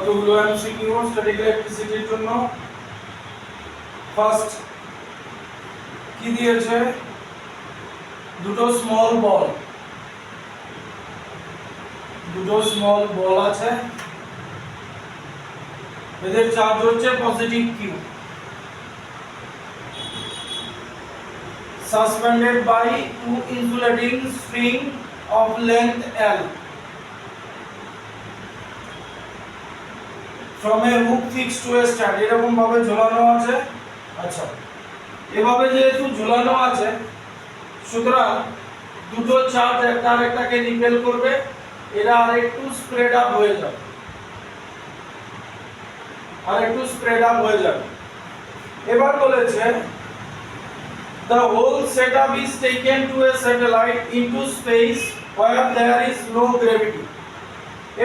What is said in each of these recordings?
কতগুলো MCQ static ইলেকট্রিসিটির জন্য। ফার্স্ট কি দিয়েছে, দুটো স্মল বল আছে, এদের চার্জ হচ্ছে positive q, suspended by two insulating string of length L from a hook fixed to a stand। এরকম ভাবে ঝোলানো আছে। আচ্ছা, এভাবে যেহেতু ঝোলানো আছে, সুতরাং দুটো চার্জ একটা আরেকটাকে রিপেল করবে, এরা আরেকটু স্প্রেড আপ হয়ে যাবে, এবার বলেছে the whole setup is taken to a satellite into space where there is no gravity।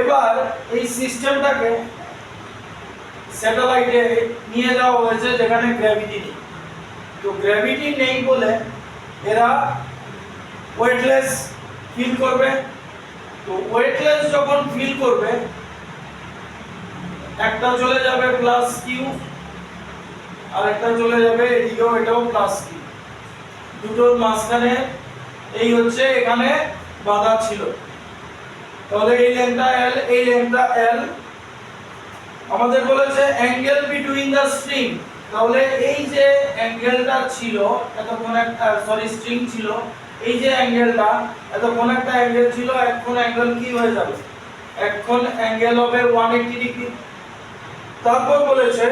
এবার এই সিস্টেমটাকে স্যাটেলাইটে নিয়ে যাওয়া হয়েছে যেখানে গ্র্যাভিটি নেই। তো গ্র্যাভিটি নেই বলে এরা ওয়েটলেস ফিল করবে। তো ওয়েটলেস যখন ফিল করবে, একটা চলে যাবে প্লাস কিউ আর একটা চলে যাবে এদিকেও, এটাও প্লাস কিউ, দুটোর মাঝখানে এই হচ্ছে এখানে বাধা ছিল। তাহলে এই লেন্থটা এল, এই লেন্থটা এল। আমাদের বলেছে অ্যাঙ্গেল বিটুইন দ্য স্ট্রিং, তাহলে এই যে অ্যাঙ্গেলটা ছিল এতক্ষণ একটা স্ট্রিং ছিল, এই যে অ্যাঙ্গেলটা এতক্ষণ একটা অ্যাঙ্গেল ছিল, এখন অ্যাঙ্গেল কি হয়ে যাবে, এখন অ্যাঙ্গেল হবে 180 ডিগ্রি। তারপর বলেছে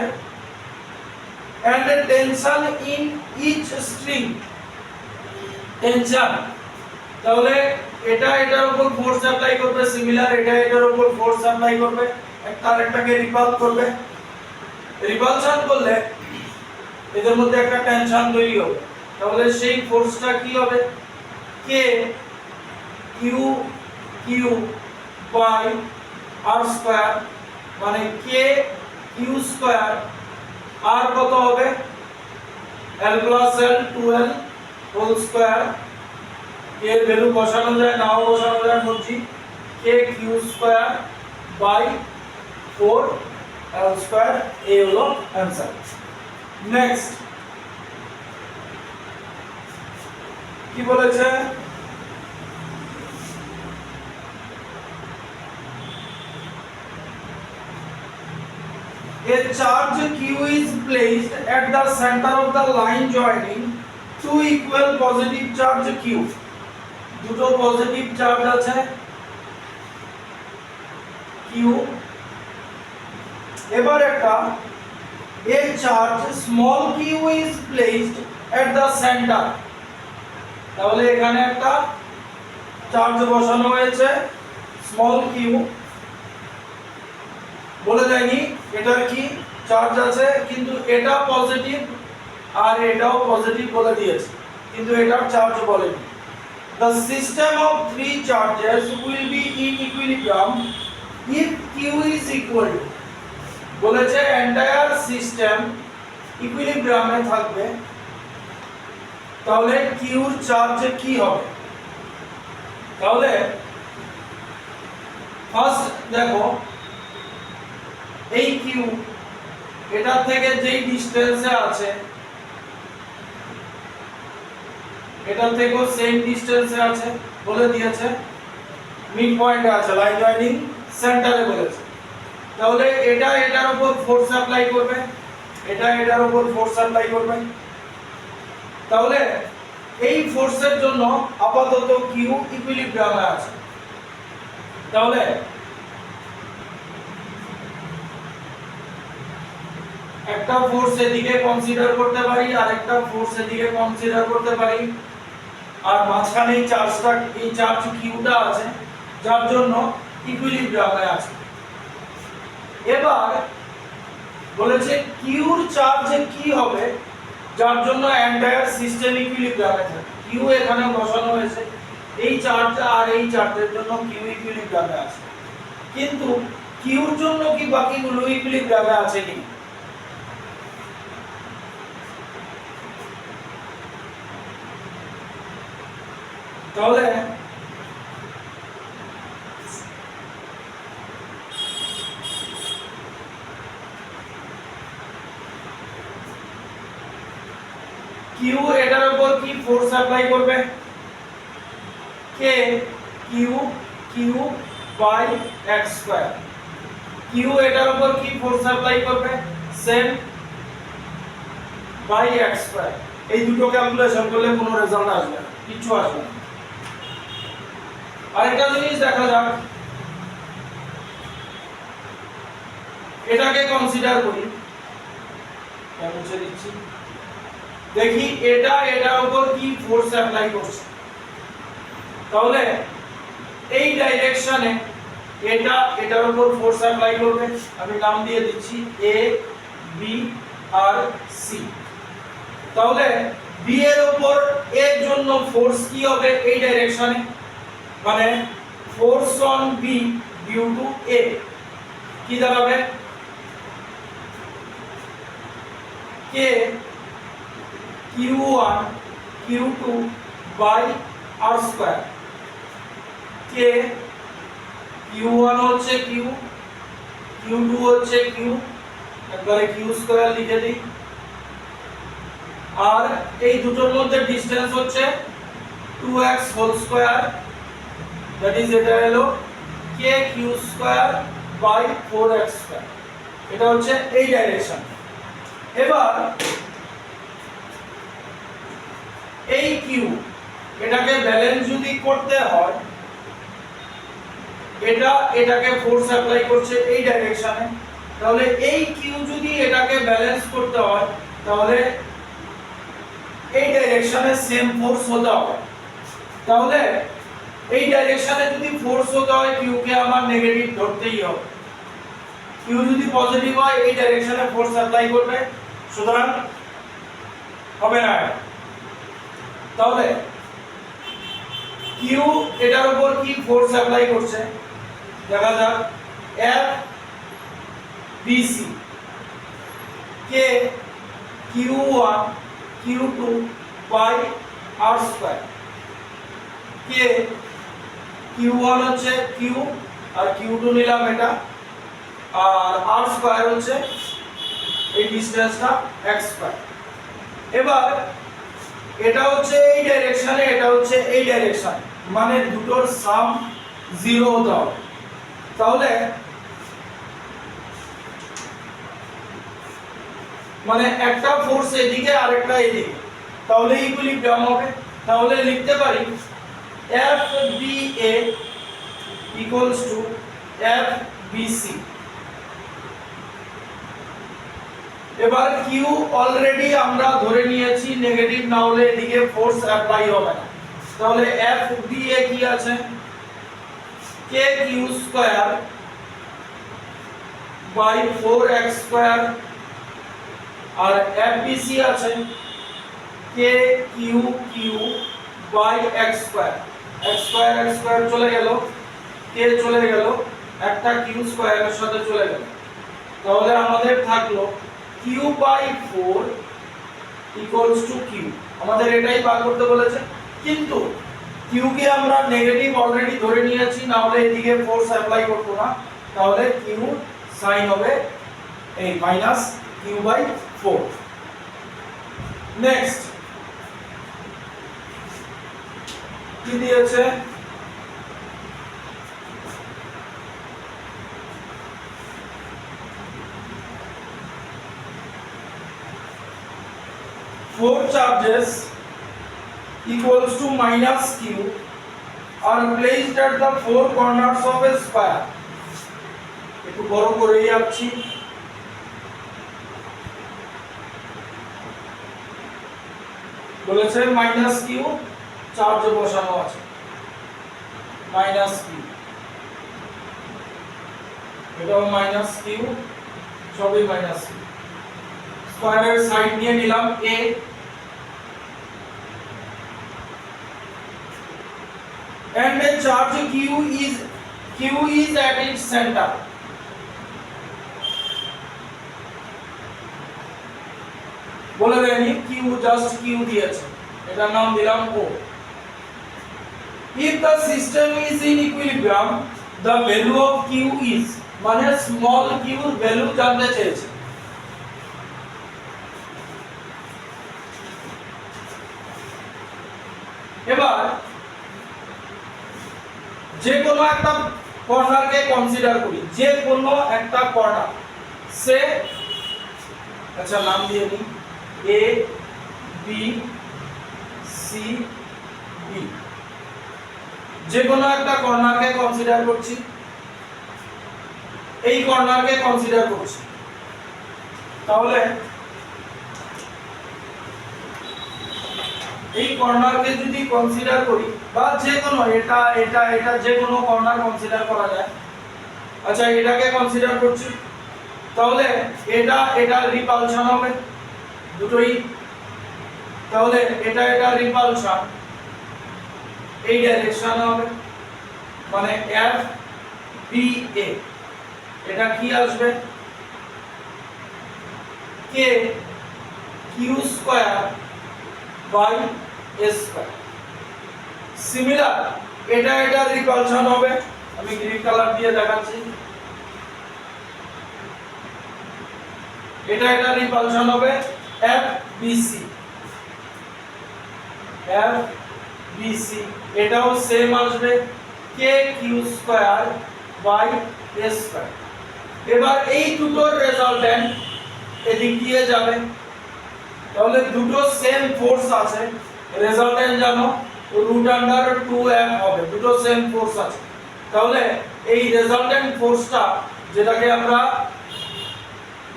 and the tension in each string, tension, তাহলে এটা এটার উপর ফোর্স অ্যাপ্লাই করবে, সিমিলার এটা এটার উপর ফোর্স অ্যাপ্লাই করবে, একটা আরেকটাকে রিপাল করবে। রিপালশন করলে এদের মধ্যে একটা টেনশন তৈরি হবে, তাহলে সেই ফোর্সটা কি হবে, k q q by r square, মানে কে কিউ স্কয়ার, আর কত হবে l plus l 2l whole square. এর ভ্যালু বসানো যায়, নাও বসানো যায়, বলছি k q square by 4l square. এই হলো অ্যানসার। নেক্সট কি বলেছে, a charge q is placed at the center of the line joining two equal positive charge q। দুটো পজিটিভ চার্জ আছে q, এবার একটা a charge small q is placed at the center, তাহলে এখানে একটা charge বসানো হয়েছে স্মল q, বলে দেয়নি এটার কি চার্জ আছে, কিন্তু এটা পজিটিভ আর এটাও পজিটিভ বলে দিয়েছে, কিন্তু এটার চার্জ বলেনি। The system of three charges will be in equilibrium if q is equal to, বলেছে এন্টায়ার সিস্টেম ইকুইলিব্রিয়ামে থাকবে, তাহলে q এর চার্জ কি হবে। তাহলে ফার্স্ট দেখো এই কিউ এটা থেকে যেই ডিসটেন্সে আছে, এটা থেকেও সেম ডিসটেন্সে আছে বলে দিয়েছে, মিড পয়েন্টে আছে, লাইন জয়েনিং সেন্টারে বলেছে। তাহলে এটা এটার উপর ফোর্স অ্যাপ্লাই করবে, এটা এটার উপর ফোর্স অ্যাপ্লাই করবে। তাহলে এই ফোর্সের জন্য আপাতত কিউ ইকুইলিব্রিয়ামে আছে। তাহলে একটা ফোর্স এদিকে কনসিডার করতে পারি আর একটা ফোর্স এদিকে কনসিডার করতে পারি, আর মাঝখানে এই চার্জটা, এই চার্জ কিউটা আছে যার জন্য ইকুইলিব্রিয়ামে আছে। এবার বলেছে কিউর চার্জ কি হবে যার জন্য এন্টায়ার সিস্টেম ইকুইলিব্রিয়ামে থাকে। কিউ এখানে বসানো হয়েছে, এই চার্জ আর এই চার্জের জন্য কিউ ইকুইলিব্রিয়ামে আছে, কিন্তু কিউর জন্য কি বাকিগুলো ইকুইলিব্রিয়ামে আছে কি, তাহলে ফোর্স অ্যাপ্লাই করবে k q q by x square q এটার উপর কি ফোর্স অ্যাপ্লাই করবে সেম বাই এক্স স্কয়ার এই দুটো ক্যালকুলেশন করলে কোনো রেজাল্ট আসবে না কিছু আসবে না আরেকটা জিনিস দেখা যাক এটাকে কনসিডার করি মুছে দিচ্ছি দেখি এটা এটার উপর কি ফোর্স অ্যাপ্লাই করছে তাহলে এই ডাইরেকশনে এটা এটার উপর ফোর্স অ্যাপ্লাই করবে আমি নাম দিয়ে দিচ্ছি এ বি আর সি তাহলে বি এর উপর এর জন্য ফোর্স কি হবে এই ডাইরেকশনে মানে force on b due to a কি দাঁড়াবে k q1 q2 by r square K q1 হচ্ছে q q2 হচ্ছে q একবারে q স্কয়ার লিখে দিই আর এই দুটোর মধ্যে ডিসটেন্স হচ্ছে 2x whole square that is এটা হলো k q square by 4x square এটা হচ্ছে এই ডাইরেকশন এবার এই কিউ এটাকে ব্যালেন্স যদি করতে হয় এটা এটাকে ফোর্স অ্যাপ্লাই করছে এই ডাইরেকশনে তাহলে এই কিউ যদি এটাকে ব্যালেন্স করতে হয় তাহলে এই ডাইরেকশনে সেম ফোর্স হতে হবে তাহলে এই ডাইরেকশনে যদি ফোর্স হতে হয় কিউ কে আমার নেগেটিভ ধরতেই হবে কিউ যদি পজিটিভ হয় এই ডাইরেকশনে ফোর্স অ্যাপ্লাই করবে সুতরাং হবে না তাহলে কিউ এটার উপর কি ফোর্স অ্যাপ্লাই করছে দেখা যাক F B C k q1 q2 by r square K q1 হচ্ছে q আর q2 নিলাম এটা আর r স্কয়ার হচ্ছে এই ডিসটেন্সটা x স্কয়ার এবার এটা হচ্ছে এই ডাইরেকশনে এটা হচ্ছে এই ডাইরেকশন মানে দুটোর সাম 0 হতে হবে তাহলে মানে একটা ফোর্স এদিকে আরেকটা এদিকে তাহলে ইকুইলিব্রিয়াম হবে তাহলে লিখতে পারি FBA equals to FBC এবার কিউ অলরেডি আমরা ধরে নিয়েছি নেগেটিভ না হলে এদিকে ফোর্স অ্যাপ্লাই হবে না তাহলে FBA কি আছে KQ square by 4x square আর FBC আছে KQQ by x square x square চলে গেল k চলে গেল একটা q স্কয়ারের সাথে চলে গেল তাহলে আমাদের থাকলো q by 4 equals to q আমাদের এটাই বার করতে বলেছে কিন্তু q কে আমরা নেগেটিভ অলরেডি ধরে নিয়েছি না হলে এদিকে ফোর্স অ্যাপ্লাই করব না তাহলে q sin হবে এই মাইনাস q বাই 4 নেক্সট কি দিয়েছে four charges equals to minus q are placed at the four corners of a square একটু বড় করে যাচ্ছি বলেছে মাইনাস কিউ চার্জ বসানো আছে মাইনাস কিউ এটাও মাইনাস কিউ সবই মাইনাস কিউ স্কয়ারের সাইড নিয়ে নিলাম a and a charge q is at its center বলে দেয়নি q জাস্ট q দিয়েছে এটার নাম দিলাম o if the system is in equilibrium the value of q is মানে স্মল q এর ভ্যালু জানতে চেয়েছে এবার যে কোনো একটা কর্নারকে কনসিডার করি, যে কোনো একটা কর্নার, সে আচ্ছা নাম দিয়ে নিই এ বি সি ডি, যে কোনো একটা কর্নারকে কনসিডার করছি, এই কর্নারকে কনসিডার করছি। তাহলে এই কর্নারকে যদি কনসিডার করি, বা যে কোনো এটা এটা এটা যে কোনো কর্নার কনসিডার করা যায়। আচ্ছা এটাকে কনসিডার করছি, তাহলে এটা এটা রিপালশন হবে দুটোই। তাহলে এটা এটা রিপালশন এই ডাইরেকশন হবে, মানে এফ বি এ, এটা কি আসবে k q square by a square. Similar এটা এটা রিপালশন হবে, আমি গ্রিন কালার দিয়ে দেখাচ্ছি, এটা এটা রিপালশন হবে f B c, f B c এটাও সেম আসবে k q square by a square. এবার এই দুটোর রেজাল্টেন্ট এদিক দিয়ে যাবে, তাহলে দুটো সেম ফোর্স আছে, রেজাল্টেন্ট জানো √2f হবে, দুটো সেম ফোর্স আছে। তাহলে এই রেজাল্টেন্ট ফোর্সটা যেটাকে আমরা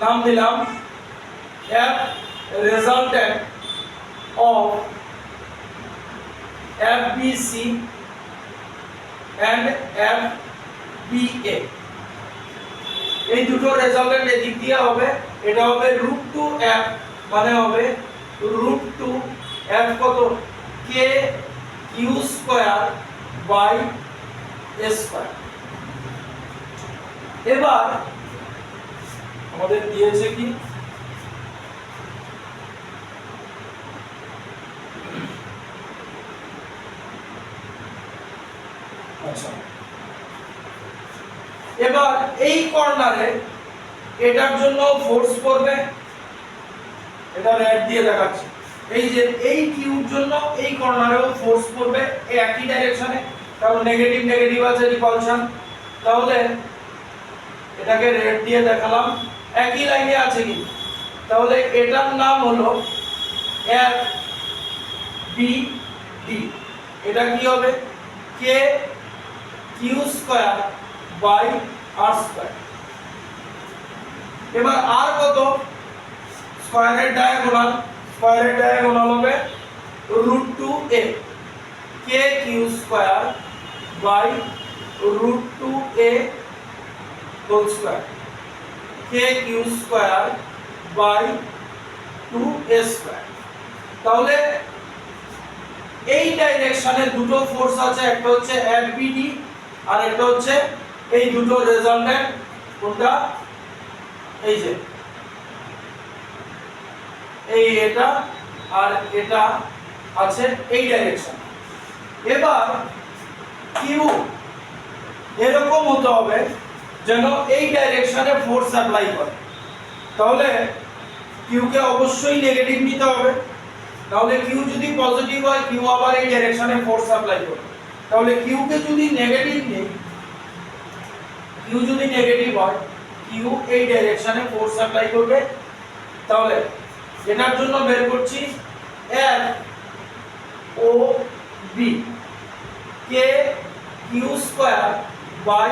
নাম দিলাম F resultant of FBC and FBA, এই দুটো রেজাল্টেন্ট এদিক দিয়ে হবে, এটা হবে √2f, মানে হবে √2f কত k q square by a square. এবার আমাদের দিয়েছে কি আচ্ছা এবার এই কর্নারে এটার জন্য ফোর্স করবে, এটা রেড দিয়ে দেখাচ্ছি, এই যে এই কিউর জন্য এই কর্নারেও ফোর্স করবে একই ডাইরেকশনে, কারণ নেগেটিভ নেগেটিভ আছে রিপালশন। তাহলে এটাকে রেড দিয়ে দেখালাম, একই লাইনে আছে কি, তাহলে এটার নাম হলো এফ বি ডি, এটা কি হবে k q square by r square. এবার আর কত, স্কয়ারের ডায়াগোনাল, স্কয়ারের ডায়াগোনাল হবে √2a k q square by √2a whole square, k q square by 2a square. তাহলে এই ডাইরেকশনে দুটো ফোর্স আছে, একটা হচ্ছে এফবিডি আর একটা হচ্ছে এই দুটো রেজাল্টেন্ট, কোনটা এই যে এই এটা আর এটা আছে এই ডাইরেকশন। এবার কিউ এরকম হতে হবে যেন এই ডাইরেকশনে ফোর্স অ্যাপ্লাই করে, তাহলে কিউ কে অবশ্যই নেগেটিভ নিতে হবে, তাহলে কিউ যদি পজিটিভ হয় কিউ আবার এই ডাইরেকশনে ফোর্স অ্যাপ্লাই করবে। তাহলে কিউ কে যদি নেগেটিভ নেই, কিউ যদি নেগেটিভ হয় কিউ এই ডাইরেকশনে ফোর্স অ্যাপ্লাই করবে। তাহলে এটার জন্য বের করছি এফ ও B k q square by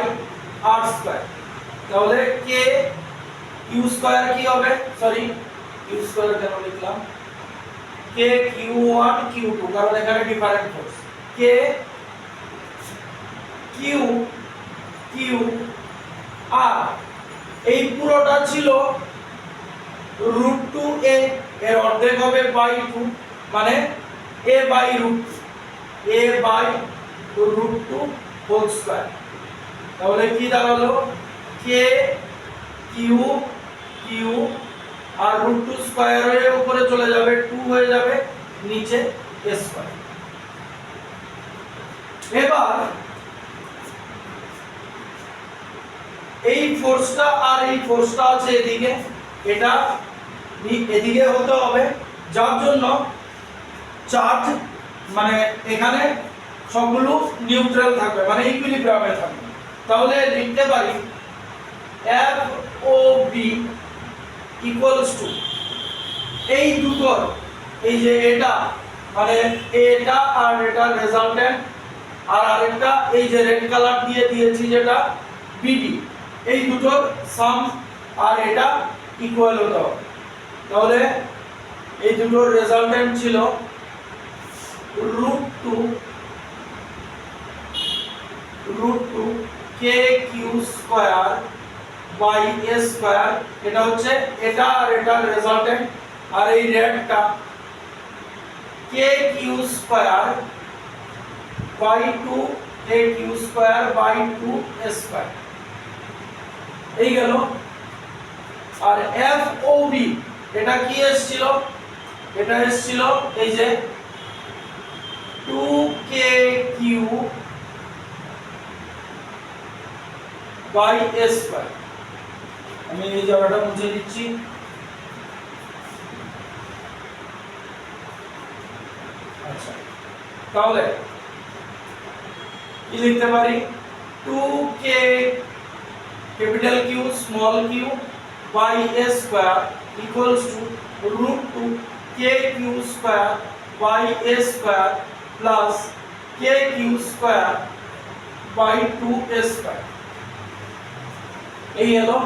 r square. তাহলে কে কিউ স্কয়ার কি হবে, সরি কিউ স্কয়ার কেন লিখলাম, কে কিউ1 কিউ2, কারণ এখানে ডিফারেন্ট ফোর্স, কে কিউ কিউ আর এই পুরোটা ছিল √2a, এর অর্ধেক হবে বাই 2, মানে a বাই √2 হোল স্কয়ার। তাহলে কি দাঁড়ালো কে কিউ কিউ আর √2 স্কয়ার হয়ে উপরে চলে যাবে, 2 হয়ে যাবে, নিচে a স্কয়ার। এবার এই ফোর্সটা আর এই ফোর্সটা আছে এদিকে, এটা এদিকে হতে হবে, যার জন্য চার্জ মানে এখানে সবগুলো নিউট্রাল থাকবে, মানে ইকুইলিব্রিয়ামে থাকবে। তাহলে লিখতে পারি FOB ইকুয়ালস টু এই দুটোর, এই যে এটা মানে এটা আর এটা রেজাল্টেন্ট, আর আরেকটা এই যে রেড কালার দিয়ে দিয়েছি যেটা BD, এই দুটোর সাম আর এটা ইকুয়াল হতে হবে। তাহলে এই দুটোর রেজাল্টেন্ট ছিল √2 KQ square by A square, এটা হচ্ছে এটা আর এটার রেজাল্টেন্ট, আর এই রেডটা KQ square by 2 KQ square by 2 A square এই গেল। আর FOB এটা কি এসেছিল, এটা এসেছিল এই যে 2KQ বাই A স্কয়ার। আমি এই জায়গাটা মুছে দিচ্ছি। আচ্ছা, তাহলে কি লিখতে পারি, 2K capital Q small q by A square equals to √2 KQ square by A square plus KQ square by 2A square এই হলো।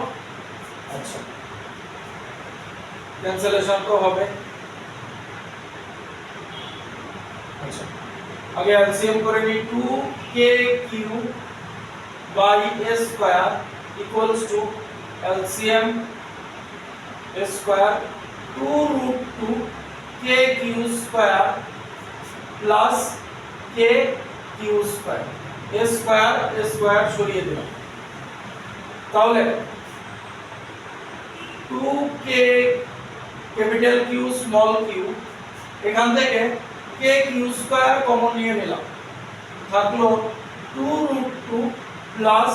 আচ্ছা, ক্যান্সেলেশন তো হবে। আচ্ছা, আগে এলসিএম করে নি, 2KQ by A square equals to LCM A square 2√2 KQ square plus KQ square, A square সরিয়ে দিলাম। তাহলে 2K capital Q small q, এখান থেকে KQ স্কয়ার কমন নিয়ে নিলাম, থাকলো 2√2 প্লাস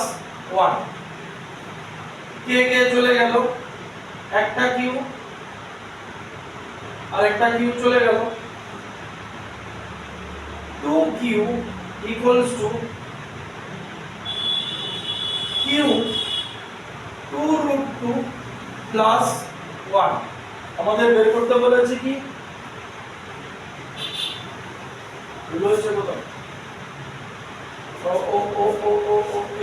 1, K চলে গেল, একটা Q আর একটা Q চলে গেল, 2Q equals to Q 2√2 plus 1। আমাদের বের করতে বলেছে কি, বলেছে কোথাও,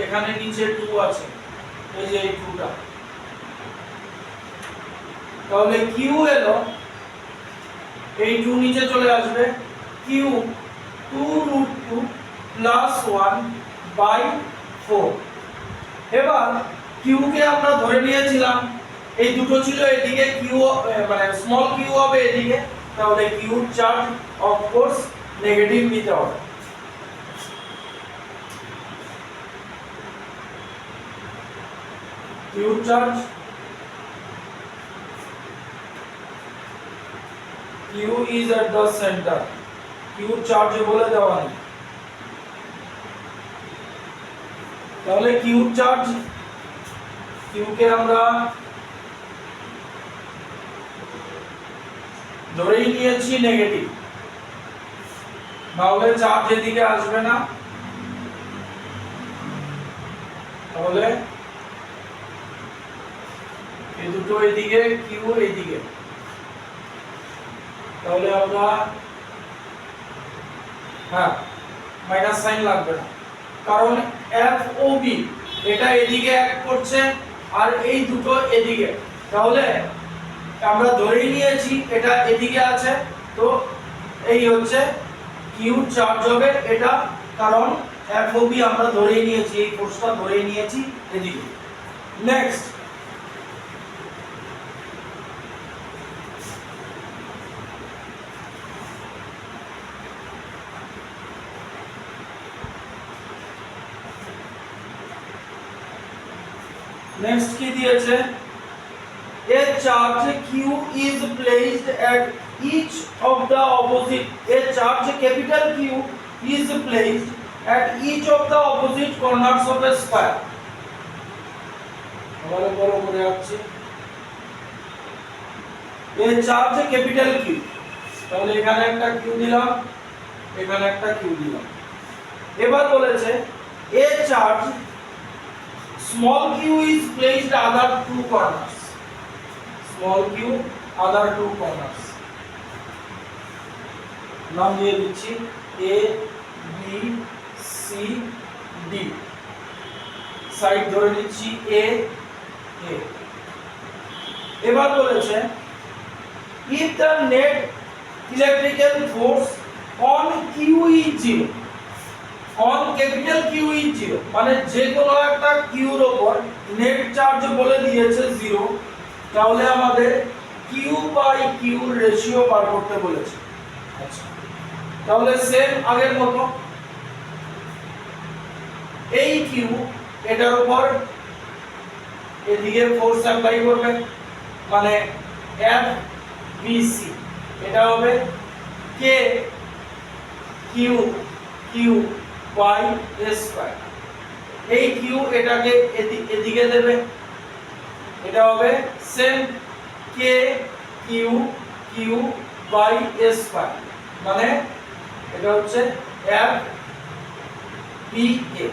এখানে নিচে 2 আছে, এই যে এই 2টা। তাহলে Q এলো, এই 2 নিচে চলে আসবে, Q 2√2 প্লাস 1 বাই 4। এবার Q কে আমরা ধরে নিয়েছিলাম, এই দুটো ছিল এদিকে Q মানে স্মল q হবে এদিকে, তাহলে Q charge of course negative নিতে হবে। Q charge Q is at the center, Q charge বলে দেওয়া নেই। তাহলে Q চার্জ, Q কে আমরা ধরেই নিয়েছি নেগেটিভ, তাহলে চার্জ এদিকে আসবে না, তাহলে এই দুটো এদিকে, Q এদিকে, তাহলে আমরা হ্যাঁ মাইনাস সাইন লাগবে না, কারণ FOB এটা এদিকে অ্যাক্ট করছে আর এই দুটো এদিকে, তাহলে আমরা ধরেই নিয়েছি এটা এদিকে আছে, তো এই হচ্ছে Q চার্জ হবে এটা, কারণ FOB আমরা ধরেই নিয়েছি, এই ফোর্সটা ধরেই নিয়েছি এদিকে। নেক্সট, নেক্সট কি দিয়েছে, a charge Q is placed at each of the opposite, a charge capital Q is placed at each of the opposite corners of a square। আবার বড় করে আছে, a charge capital Q, তাহলে এখানে একটা Q দিলাম, এখানে একটা কিউ দিলাম। এবার বলেছে a charge small q is placed other two corners, small q other two corners, নাম দিয়ে দিচ্ছি a b c d, side ধরে নিচ্ছি এ এ। এবার বলেছে if the net electrical force on q is 0, on capital Q is 0, মানে যে কোনো একটা q এর উপর নেট চার্জ বলে দিয়েছে 0, তাহলে আমাদের q বাই q রেশিও বার করতে বলেছে। আচ্ছা, তাহলে সেম আগের মতো এই q এটার উপর এদিকে ফোর্স অ্যাপ্লাই করবে, মানে F BC, এটা হবে K Q Q by A square. এই Q এটাকে এদিকে দেবে, এটা হবে same K Q Q by A square, মানে এটা হচ্ছে F BA।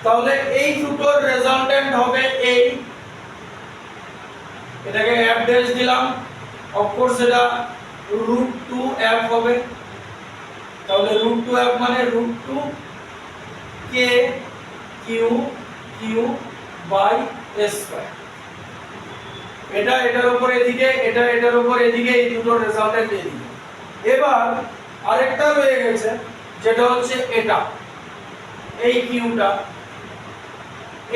তাহলে এই দুটোর রেজাল্টেন্ট হবে এই, এটাকে f ড্যাশ দিলাম, অফকোর্স এটা √2f হবে, তাহলে √2f মানে √2 k q q by a square. এটা এটার উপর এদিকে, এটা এটার উপর এদিকে, এই দুটো রেজাল্টেন্ট দিয়ে দিই। এবার আরেকটা রয়ে গেছে যেটা হচ্ছে এটা, এই কিউটা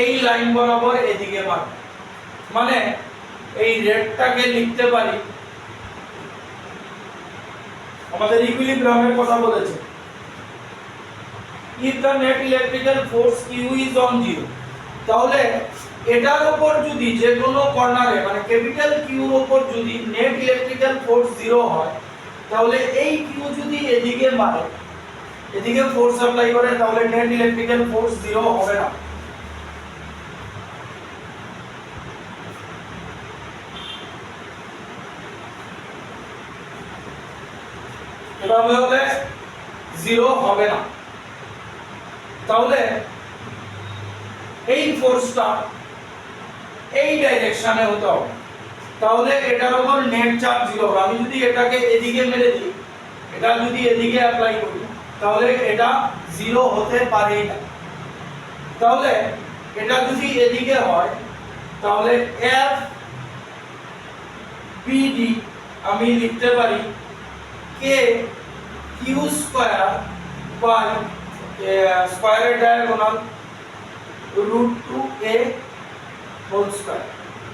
এই লাইন বরাবর এদিকে মারবে, মানে এই রেডটাকে লিখতে পারি, আমাদের ইকুইলিব্রিয়ামের কথা বলেছে, if the net electrical force q is on 0, তাহলে এটার উপর যদি যে কোনো কর্নারে মানে ক্যাপিটাল কিউ এর উপর যদি নেট ইলেকট্রিক্যাল ফোর্স 0 হয়, তাহলে এই কিউ যদি এদিকে মারে, এদিকে ফোর্স অ্যাপ্লাই করে, তাহলে নেট ইলেকট্রিক্যাল ফোর্স 0 হবে না। এভাবে হলে 0 হবে না। তাহলে এই ফোর্সটা এই ডাইরেকশনে হতে হবে, তাহলে এটার উপর নেট চার্জ 0 হবে। আমি যদি এটাকে এদিকে মেরে দিই, এটা যদি এদিকে অ্যাপ্লাই করি, তাহলে এটা 0 হতে পারে না। তাহলে এটা যদি এদিকে হয়, তাহলে F BD আমি লিখতে পারি k q স্কয়ার বাই স্কয়ারের ডায়াগোনাল √2a হোল স্কয়ার,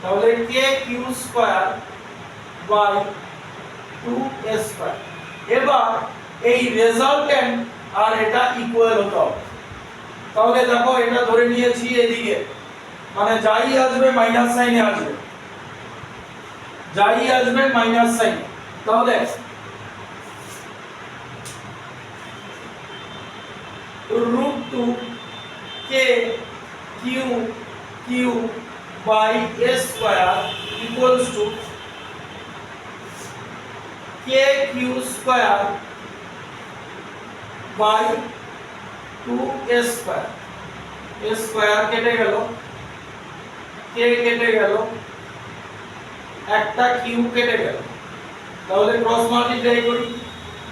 তাহলে k q square by 2a square. এবার এই রেজাল্টেন্ট আর এটা ইকুয়াল হতে হবে। তাহলে দেখো এটা ধরে নিয়েছি এদিকে, মানে যাই আসবে মাইনাস সাইনে আসবে, যাই আসবে মাইনাস সাইন, তাহলে √2 k q q by a square equals to k q square by 2a square, a square কেটে গেল, k কেটে গেল, একটা q কেটে গেল, তাহলে ক্রস মাল্টিপ্লাই করি,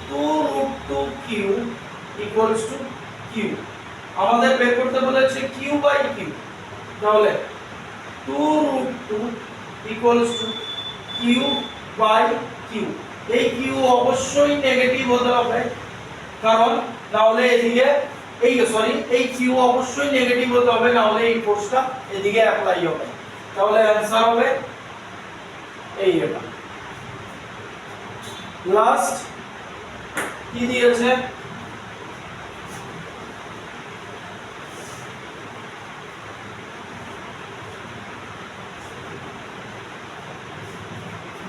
2√2q equals to q, আমাদের বের করতে বলেছে q বাই q, তাহলে 2√2 equals to q by q। এই q অবশ্যই নেগেটিভ হতে হবে, কারণ নাহলে এদিকে এই এই q অবশ্যই নেগেটিভ হতে হবে, নাহলে এই ফোর্সটা এদিকে অ্যাপ্লাই হবে। তাহলে आंसर হবে এই এটা। লাস্ট কি দিয়েছে,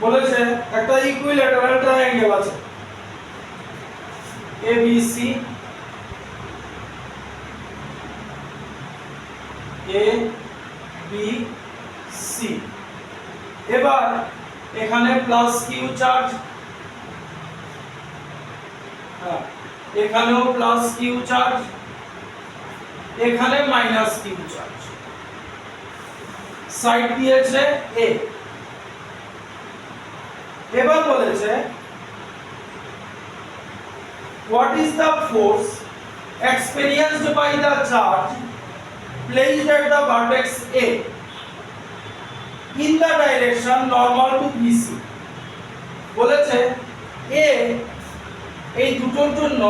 বলেছে একটা ইকুইল্যাটারাল ট্রায়াঙ্গেল আছে ABC, ABC, এবার এখানে প্লাস কিউ চার্জ, হ্যাঁ, এখানেও প্লাস কিউ চার্জ, এখানে মাইনাস কিউ চার্জ, সাইড দিয়েছে এ। এবার বলেছে what is the force experienced by the charge placed at the vertex A in the direction normal to BC। বলেছে A এই দুটোর জন্য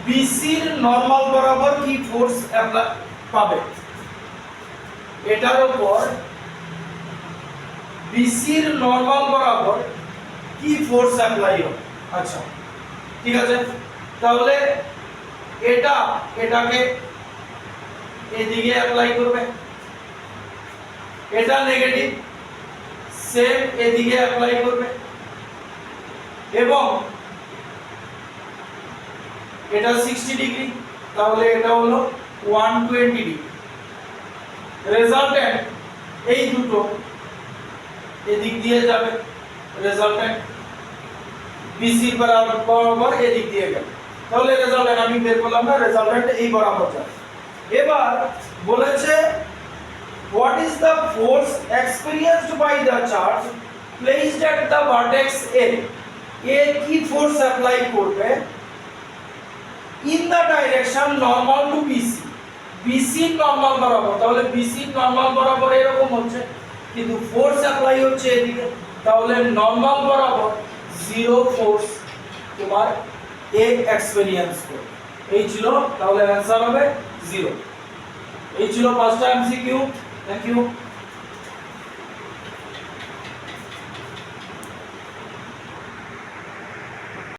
BC এর নরমাল বরাবর কি ফোর্স অ্যাপ্লাই পাবে, এটার উপর BC এর নরমাল বরাবর কি ফোর্স অ্যাপ্লাই হবে। আচ্ছা ঠিক আছে, তাহলে এটাকে এদিকে অ্যাপ্লাই করবে, এটা নেগেটিভ, সেম এদিকে অ্যাপ্লাই করবে, এবং এটা 60 ডিগ্রি, তাহলে এটা হলো 120 ডিগ্রি। রেজাল্টেন্ট এই দুটো এদিক দিয়ে যাবে, রেজাল্টেন্ট বিসি বরাবর এদিক দিয়ে গেল, তাহলে রেজাল্টেন্ট আমি বের করলাম না, রেজাল্টেন্ট এই বরাবর যাবে। এবার বলেছে what is the force experienced by the charge placed at the vertex A, এ কি ফোর্স অ্যাপ্লাই করবে in the direction normal to BC, BC normal বরাবর, তাহলে BC নরমাল বরাবর এরকম হচ্ছে, কিন্তু ফোর্স অ্যাপ্লাই হচ্ছে এদিকে, তাহলে নরমাল বরাবর জিরো ফোর্স তোমার এ এক্সপেরিয়েন্স করবে। এই ছিল, তাহলে অ্যানসার হবে 0। এই ছিল ফার্স্ট এমসিকিউ। Thank you.